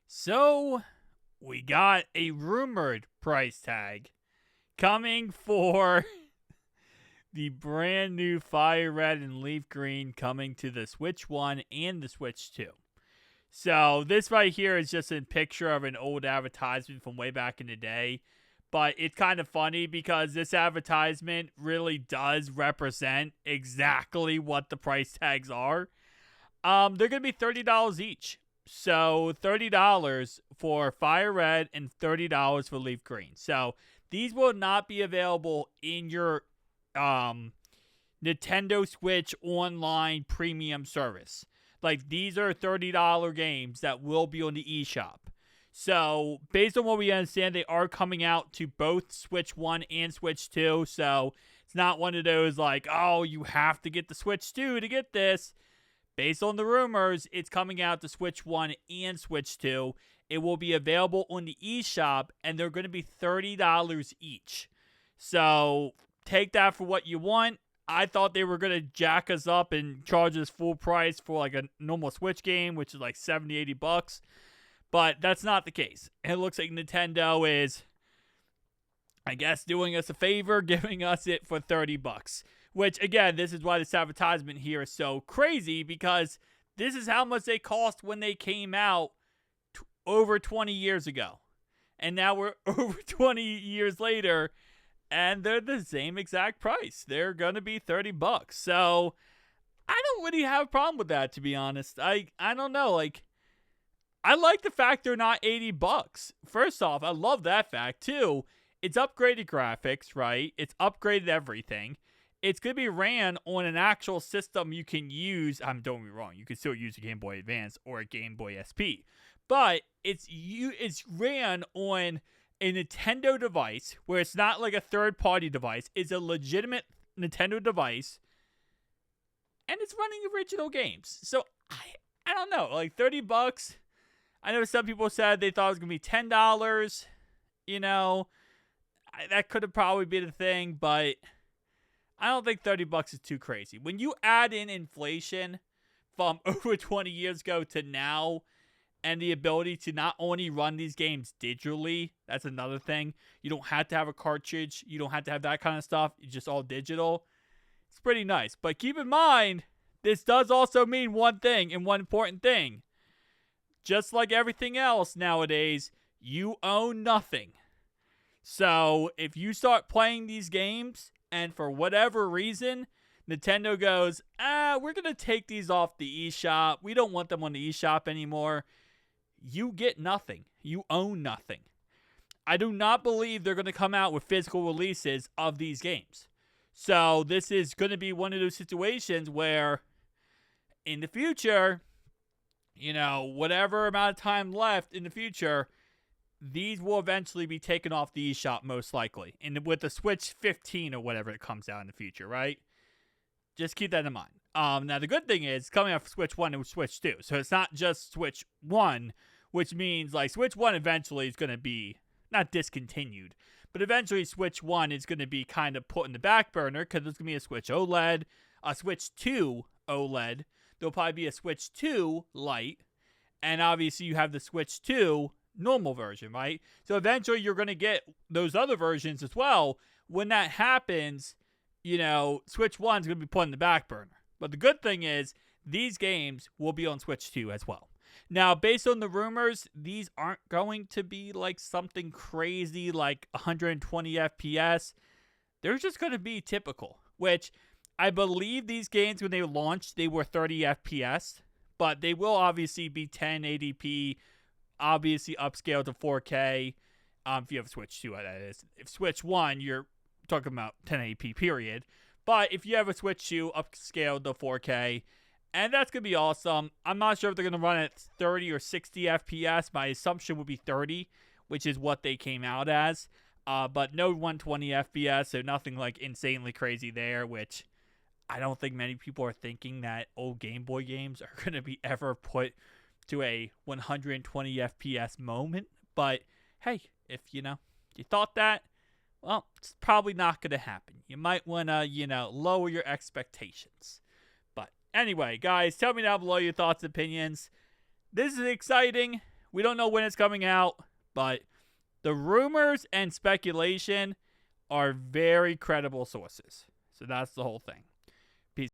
So, we got a rumored price tag coming for the brand new Firered and Leafgreen coming to the Switch 1 and the Switch 2. So, this right here is just a picture of an old advertisement from way back in the day. But it's kind of funny because this advertisement really does represent exactly what the price tags are. They're going to be $30 each. So $30 for Fire Red and $30 for Leaf Green. So these will not be available in your Nintendo Switch online premium service. Like, these are $30 games that will be on the eShop. So based on what we understand, they are coming out to both Switch 1 and Switch 2. So it's not one of those like, oh, you have to get the Switch 2 to get this. Based on the rumors, it's coming out to Switch 1 and Switch 2. It will be available on the eShop, and they're going to be $30 each. So take that for what you want. I thought they were going to jack us up and charge us full price for like a normal Switch game, which is like $70, $80. But that's not the case. It looks like Nintendo is, I guess, doing us a favor, giving us it for $30. Which, again, this is why this advertisement here is so crazy, because this is how much they cost when they came out over 20 years ago. And now we're over 20 years later, and they're the same exact price. They're going to be $30. So, I don't really have a problem with that, to be honest. I don't know, like, I like the fact they're not $80. First off, I love that fact, too. It's upgraded graphics, right? It's upgraded everything. It's going to be ran on an actual system you can use. Don't get me wrong. You can still use a Game Boy Advance or a Game Boy SP. But it's ran on a Nintendo device where it's not like a third-party device. It's a legitimate Nintendo device. And it's running original games. So, I don't know. Like, $30. I know some people said they thought it was going to be $10. You know, that could have probably been a thing, but I don't think $30 is too crazy. When you add in inflation from over 20 years ago to now, and the ability to not only run these games digitally, that's another thing. You don't have to have a cartridge. You don't have to have that kind of stuff. It's just all digital. It's pretty nice. But keep in mind, this does also mean one thing, and one important thing. Just like everything else nowadays, you own nothing. So if you start playing these games, and for whatever reason, Nintendo goes, we're going to take these off the eShop. We don't want them on the eShop anymore. You get nothing. You own nothing. I do not believe they're going to come out with physical releases of these games. So this is going to be one of those situations where in the future, you know, whatever amount of time left in the future, these will eventually be taken off the eShop most likely. And with the Switch 15 or whatever it comes out in the future, right? Just keep that in mind. Now, the good thing is, it's coming out for Switch 1 and Switch 2. So it's not just Switch 1, which means like Switch 1 eventually is going to be, not discontinued, but eventually Switch 1 is going to be kind of put in the back burner because there's going to be a Switch OLED, a Switch 2 OLED. There'll probably be a Switch 2 Lite, and obviously you have the Switch 2 normal version, right? So eventually you're going to get those other versions as well. When that happens, you know, Switch 1 is going to be put in the back burner. But the good thing is, these games will be on Switch 2 as well. Now, based on the rumors, these aren't going to be like something crazy like 120 FPS. They're just going to be typical, which I believe these games, when they launched, they were 30 FPS. But they will obviously be 1080p, obviously upscaled to 4K. If you have a Switch 2, that is. If Switch 1, you're talking about 1080p, period. But if you have a Switch 2, upscaled to 4K, and that's going to be awesome. I'm not sure if they're going to run at 30 or 60 FPS. My assumption would be 30, which is what they came out as. But no 120 FPS, so nothing like insanely crazy there, which I don't think many people are thinking that old Game Boy games are going to be ever put to a 120 FPS moment. But hey, if you thought that, well, it's probably not going to happen. You might want to, lower your expectations. But anyway, guys, tell me down below your thoughts and opinions. This is exciting. We don't know when it's coming out, but the rumors and speculation are very credible sources. So that's the whole thing.